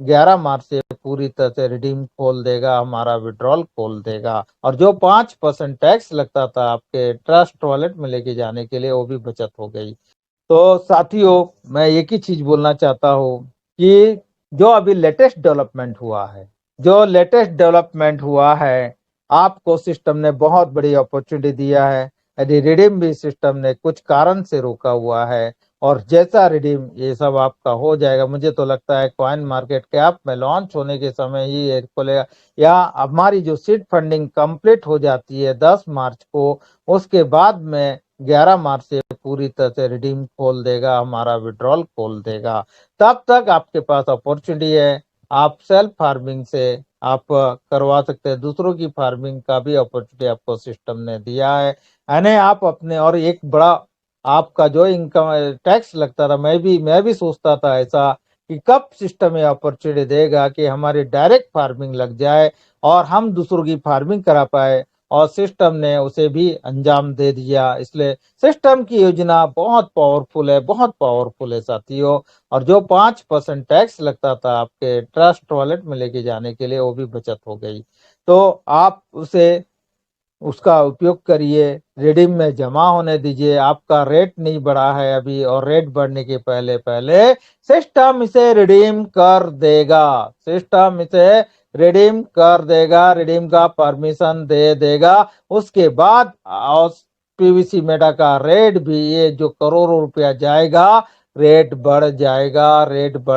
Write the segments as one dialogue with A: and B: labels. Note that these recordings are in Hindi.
A: 11 मार्च से पूरी तरह से रिडीम खोल देगा, हमारा विड्रॉल खोल देगा, और जो 5% टैक्स लगता था आपके ट्रस्ट वॉलेट में लेके जाने के लिए, वो भी बचत हो गई। तो साथियों, मैं एक ही चीज बोलना चाहता हूँ कि जो अभी लेटेस्ट डेवलपमेंट हुआ है, आपको सिस्टम ने बहुत बड़ी अपॉर्चुनिटी दिया है। यदि रिडीम भी सिस्टम ने कुछ कारण से रोका हुआ है, और जैसा रिडीम ये सब आपका हो जाएगा, मुझे तो लगता है कॉइन मार्केट कैप में लॉन्च होने के समय ही ये खोलेगा, या हमारी जो सीड फंडिंग कंप्लीट हो जाती है 10 मार्च को, उसके बाद में 11 मार्च से पूरी तरह से रिडीम खोल देगा, हमारा विड्रॉल खोल देगा। तब तक आपके पास अपॉर्चुनिटी है, आप सेल्फ फार्मिंग से आप करवा सकते हैं, दूसरों की फार्मिंग का भी अपॉर्चुनिटी आपको सिस्टम ने दिया है। यानी आप अपने, और एक बड़ा आपका जो इनकम टैक्स लगता था, मैं भी सोचता था ऐसा कि कब सिस्टम ये अपॉर्चुनिटी देगा कि हमारी डायरेक्ट फार्मिंग लग जाए और हम दूसरों की फार्मिंग करा पाए, और सिस्टम ने उसे भी अंजाम दे दिया। इसलिए सिस्टम की योजना बहुत पावरफुल है साथियों। और जो 5% टैक्स लगता था आपके ट्रस्ट वॉलेट में लेके जाने के लिए, वो भी बचत हो गई। तो आप उसका उपयोग करिए, रिडीम में जमा होने दीजिए। आपका रेट नहीं बढ़ा है अभी, और रेट बढ़ने के पहले पहले सिस्टम इसे रिडीम कर देगा, रिडीम का परमिशन दे देगा। उसके बाद पीवीसी मेटा का रेट भी, ये जो करोड़ों रुपया जाएगा, रेट बढ़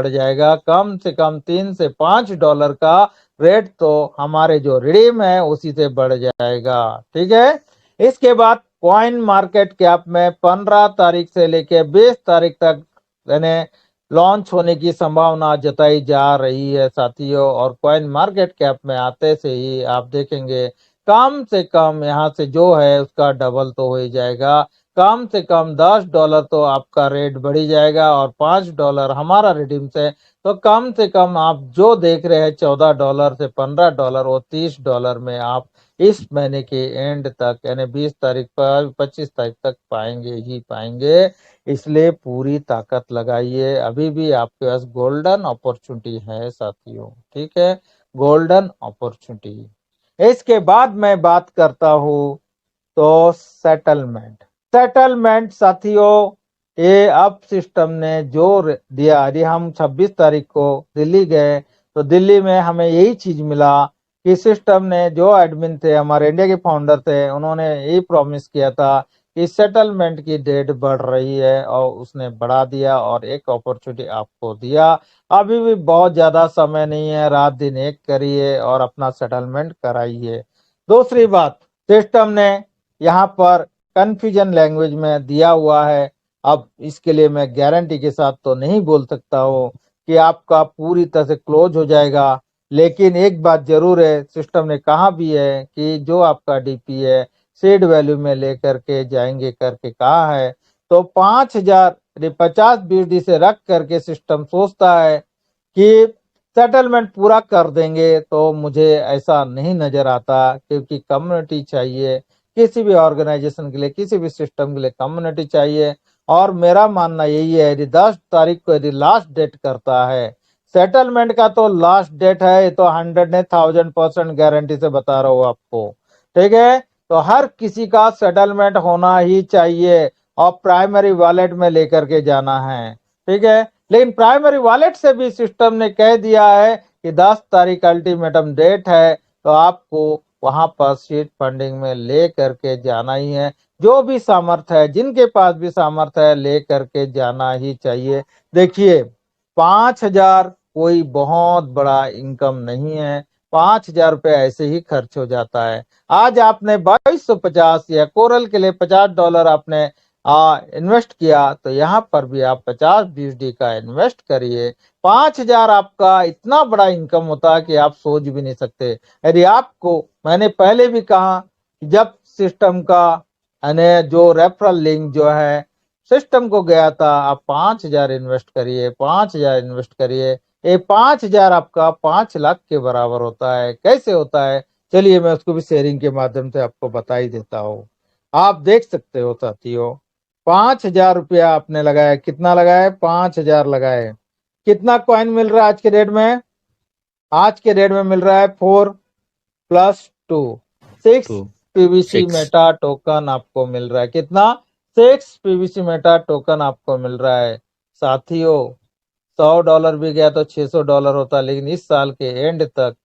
A: जाएगा। कम से कम $3 से $5 का रेट तो हमारे जो रिडीम है उसी से बढ़ जाएगा। ठीक है। इसके बाद कॉइन मार्केट कैप में 15 तारीख से लेके 20 तारीख तक यानी लॉन्च होने की संभावना जताई जा रही है साथियों। और कॉइन मार्केट कैप में आते से ही आप देखेंगे कम से कम यहाँ से जो है उसका डबल तो हो ही जाएगा। कम से कम $10 तो आपका रेट बढ़ी जाएगा, और $5 हमारा रिडीम से, तो कम से कम आप जो देख रहे हैं $14 से $15, वो $30 में आप इस महीने के एंड तक यानी 20 तारीख पर 25 तारीख तक पाएंगे ही पाएंगे। इसलिए पूरी ताकत लगाइए, अभी भी आपके पास गोल्डन अपॉर्चुनिटी है साथियों। ठीक है, गोल्डन अपॉर्चुनिटी। इसके बाद मैं बात करता हूँ तो सेटलमेंट साथियों, ये अब सिस्टम ने जो दिया, यदि हम 26 तारीख को दिल्ली गए तो दिल्ली में हमें यही चीज मिला कि सिस्टम ने, जो एडमिन थे हमारे इंडिया के फाउंडर थे, उन्होंने यही प्रॉमिस किया था कि सेटलमेंट की डेट बढ़ रही है, और उसने बढ़ा दिया और एक अपॉर्चुनिटी आपको दिया। अभी भी बहुत ज्यादा समय नहीं है, रात दिन एक करिए और अपना सेटलमेंट कराइए। दूसरी बात, सिस्टम ने यहाँ पर कंफ्यूजन लैंग्वेज में दिया हुआ है। अब इसके लिए मैं गारंटी के साथ तो नहीं बोल सकता हूँ कि आपका पूरी तरह से क्लोज हो जाएगा, लेकिन एक बात जरूर है, सिस्टम ने कहा भी है कि जो आपका डीपी है सीड वैल्यू में लेकर के जाएंगे करके कहा है। तो 5,000 50 बीडी से रख करके सिस्टम सोचता है कि सेटलमेंट पूरा कर देंगे, तो मुझे ऐसा नहीं नजर आता, क्योंकि कम्युनिटी चाहिए किसी भी ऑर्गेनाइजेशन के लिए, किसी भी सिस्टम के लिए कम्युनिटी चाहिए। और मेरा मानना यही है, यदि 10 तारीख को यदि लास्ट डेट करता है सेटलमेंट का, तो लास्ट डेट है, ये तो 100 ने 1000% गारंटी से बता रहा हूँ आपको। ठीक है, तो हर किसी का सेटलमेंट होना ही चाहिए, और प्राइमरी वॉलेट में लेकर के जाना है। ठीक है, लेकिन प्राइमरी वॉलेट से भी सिस्टम ने कह दिया है कि 10 तारीख अल्टीमेटम डेट है, तो आपको वहां पर सीट फंडिंग में ले करके जाना ही है। जो भी सामर्थ्य है, जिनके पास भी सामर्थ्य है, ले करके जाना ही चाहिए। देखिए, 5,000 कोई बहुत बड़ा इनकम नहीं है, 5,000 रुपये ऐसे ही खर्च हो जाता है। आज आपने 2250 या कोरल के लिए $50 आपने इन्वेस्ट किया, तो यहाँ पर भी आप 50 बीएसडी का इन्वेस्ट करिए। 5,000 आपका इतना बड़ा इनकम होता है कि आप सोच भी नहीं सकते। यदि आपको, मैंने पहले भी कहा कि जब सिस्टम का यानी जो रेफरल लिंक जो है सिस्टम को गया था, आप 5,000 इन्वेस्ट करिए, 5,000 इन्वेस्ट करिए, ये 5,000 आपका 5 लाख के बराबर होता है। कैसे होता है, चलिए मैं उसको भी शेयरिंग के माध्यम से आपको बता ही देता हूँ। आप देख सकते हो साथियों, 5,000 रुपया आपने लगाया, कितना लगाया? 5,000 लगाए, कितना कॉइन मिल रहा है आज के डेट में? आज के रेट में मिल रहा है 4+2 6
B: तो
A: पीवीसी
B: 6
A: मेटा टोकन आपको मिल रहा है। कितना? 6 पीवीसी मेटा टोकन आपको मिल रहा है। साथियों, $100 भी गया तो $600 होता, लेकिन इस साल के एंड तक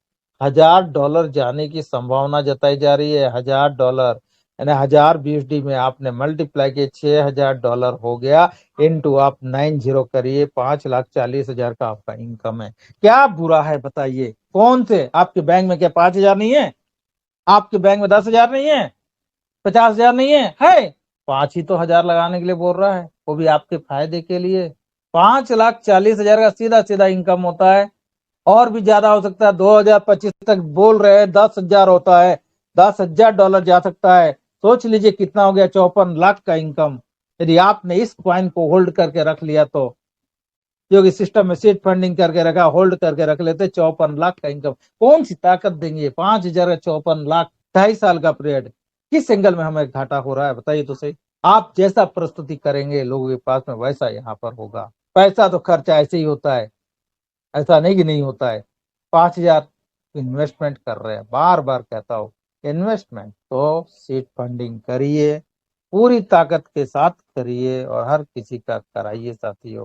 A: $1000 जाने की संभावना जताई जा रही है। $1000 यानी 1000 BUSD में आपने मल्टीप्लाई किए, $6000 हो गया। इनटू आप 90 करिए, 5,40,000 का आपका इनकम है। क्या बुरा है बताइए? कौन से आपके बैंक में क्या 5,000 नहीं है? आपके बैंक में 10,000 नहीं है? 50,000 नहीं है? 5 ही तो हजार लगाने के लिए बोल रहा है, वो भी आपके फायदे के लिए। 5,40,000 का सीधा सीधा इनकम होता है, और भी ज्यादा हो सकता है। 2025 तक बोल रहे हैं 10,000 होता है, $10,000 जा सकता है। सोच लीजिए कितना हो गया, 54 लाख का इनकम। यदि आपने इस कॉइन को होल्ड करके रख लिया तो, क्योंकि सिस्टम में सीट फंडिंग करके रखा, होल्ड करके रख लेते, 54 लाख का इनकम। कौन सी ताकत देंगे 5,000 का 54 लाख, 2.5 साल का पीरियड? किस एंगल में हमें घाटा हो रहा है बताइए तो सही। आप जैसा प्रस्तुति करेंगे लोगों के पास में, वैसा यहाँ पर होगा। पैसा तो खर्चा ऐसे ही होता है, ऐसा नहीं कि नहीं होता है। 5,000 इन्वेस्टमेंट कर रहे हैं, बार बार कहता हूं, इन्वेस्टमेंट तो सीट फंडिंग करिए, पूरी ताकत के साथ करिए और हर किसी का कराइए साथियों।